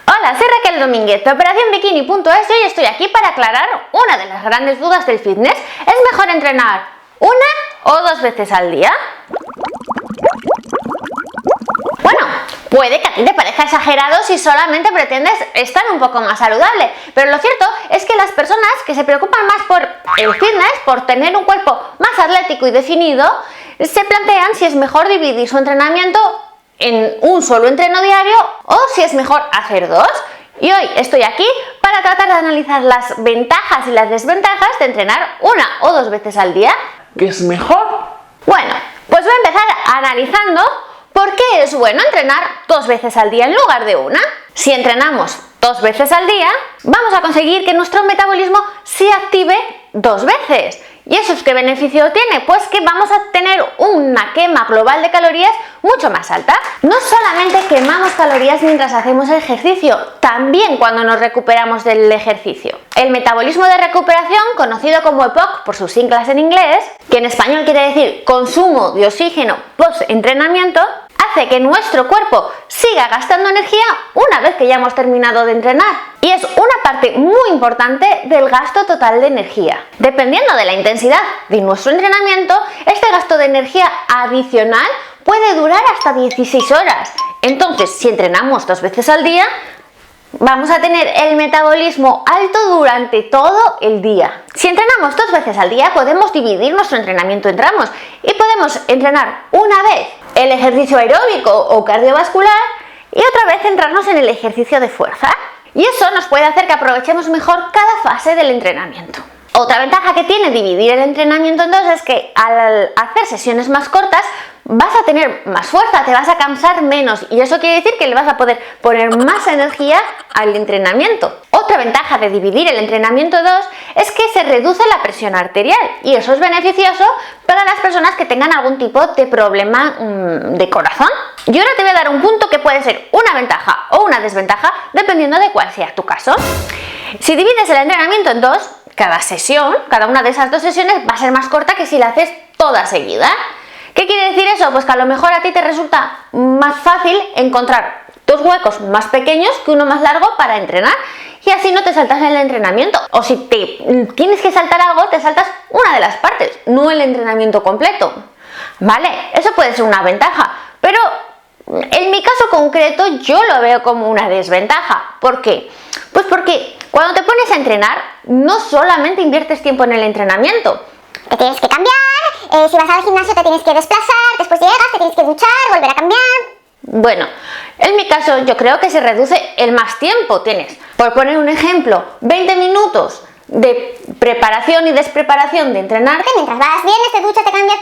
Hola, soy Raquel Domínguez de OperaciónBikini.es y hoy estoy aquí para aclarar una de las grandes dudas del fitness. ¿Es mejor entrenar una o dos veces al día? Bueno, puede que a ti te parezca exagerado si solamente pretendes estar un poco más saludable, pero lo cierto es que las personas que se preocupan más por el fitness, por tener un cuerpo más atlético y definido, se plantean si es mejor dividir su entrenamiento en un solo entreno diario o si es mejor hacer dos. Y hoy estoy aquí para tratar de analizar las ventajas y las desventajas de entrenar una o dos veces al día. ¿Qué es mejor? Bueno, pues voy a empezar analizando por qué es bueno entrenar dos veces al día en lugar de una. Si entrenamos dos veces al día, vamos a conseguir que nuestro metabolismo se active dos veces. ¿Y eso qué beneficio tiene? Pues que vamos a tener una quema global de calorías mucho más alta. No solamente quemamos calorías mientras hacemos ejercicio, también cuando nos recuperamos del ejercicio. El metabolismo de recuperación, conocido como EPOC por sus siglas en inglés, que en español quiere decir consumo de oxígeno post-entrenamiento, hace que nuestro cuerpo siga gastando energía una vez que ya hemos terminado de entrenar. Y es una parte muy importante del gasto total de energía. Dependiendo de la intensidad de nuestro entrenamiento, este gasto de energía adicional puede durar hasta 16 horas. Entonces, si entrenamos dos veces al día, vamos a tener el metabolismo alto durante todo el día. Si entrenamos dos veces al día, podemos dividir nuestro entrenamiento en tramos y podemos entrenar una vez el ejercicio aeróbico o cardiovascular y otra vez centrarnos en el ejercicio de fuerza. Y eso nos puede hacer que aprovechemos mejor cada fase del entrenamiento. Otra ventaja que tiene dividir el entrenamiento en dos es que al hacer sesiones más cortas vas a tener más fuerza, te vas a cansar menos y eso quiere decir que le vas a poder poner más energía al entrenamiento. Otra ventaja de dividir el entrenamiento en dos es que se reduce la presión arterial y eso es beneficioso para las personas que tengan algún tipo de problema de corazón. Y ahora te voy a dar un punto que puede ser una ventaja o una desventaja dependiendo de cuál sea tu caso. Si divides el entrenamiento en dos, cada sesión, cada una de esas dos sesiones va a ser más corta que si la haces toda seguida. ¿Qué quiere decir eso? Pues que a lo mejor a ti te resulta más fácil encontrar dos huecos más pequeños que uno más largo para entrenar y así no te saltas el entrenamiento. O si te tienes que saltar algo, te saltas una de las partes, no el entrenamiento completo. ¿Vale? Eso puede ser una ventaja, pero en mi caso concreto yo lo veo como una desventaja. ¿Por qué? Pues porque cuando te pones a entrenar no solamente inviertes tiempo en el entrenamiento, te tienes que cambiar, si vas al gimnasio te tienes que desplazar, después llegas, te tienes que duchar, volver a cambiar. Bueno, en mi caso yo creo que se reduce el más tiempo. Tienes, por poner un ejemplo, 20 minutos de preparación y despreparación de entrenar. Mientras vas, vienes, te duchas, te cambias.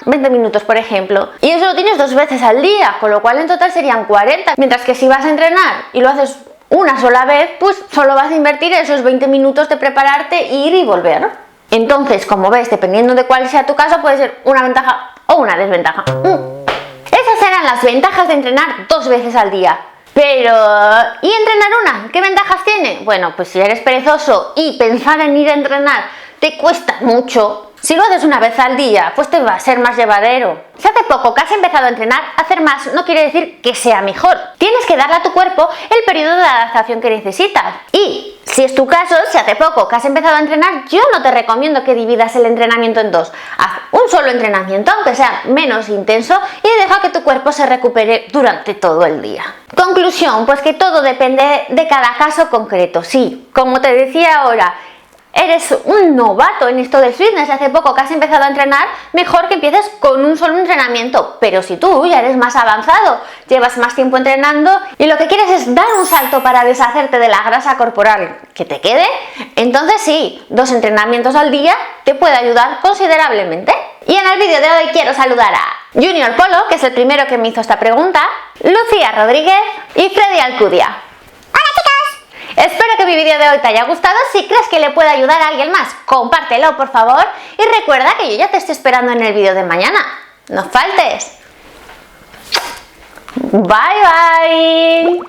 20 minutos, por ejemplo. Y eso lo tienes dos veces al día, con lo cual en total serían 40. Mientras que si vas a entrenar y lo haces una sola vez, pues solo vas a invertir esos 20 minutos de prepararte, ir y volver. Entonces, como ves, dependiendo de cuál sea tu caso, puede ser una ventaja o una desventaja. Esas serán las ventajas de entrenar dos veces al día. Pero, ¿y entrenar una? ¿Qué ventajas tiene? Bueno, pues si eres perezoso y pensar en ir a entrenar te cuesta mucho, si lo haces una vez al día, pues te va a ser más llevadero. Si hace poco que has empezado a entrenar, hacer más no quiere decir que sea mejor. Tienes que darle a tu cuerpo el periodo de adaptación que necesitas. Y si es tu caso, si hace poco que has empezado a entrenar, yo no te recomiendo que dividas el entrenamiento en dos. Haz un solo entrenamiento, aunque sea menos intenso, y deja que tu cuerpo se recupere durante todo el día. Conclusión, pues que todo depende de cada caso concreto. Sí, como te decía ahora, eres un novato en esto del fitness, hace poco que has empezado a entrenar, mejor que empieces con un solo entrenamiento. Pero si tú ya eres más avanzado, llevas más tiempo entrenando y lo que quieres es dar un salto para deshacerte de la grasa corporal que te quede, entonces sí, dos entrenamientos al día te puede ayudar considerablemente. Y en el vídeo de hoy quiero saludar a Junior Polo, que es el primero que me hizo esta pregunta, Lucía Rodríguez y Freddy Alcudia. Espero que mi vídeo de hoy te haya gustado. Si crees que le puede ayudar a alguien más, compártelo por favor y recuerda que yo ya te estoy esperando en el vídeo de mañana. No faltes. Bye bye.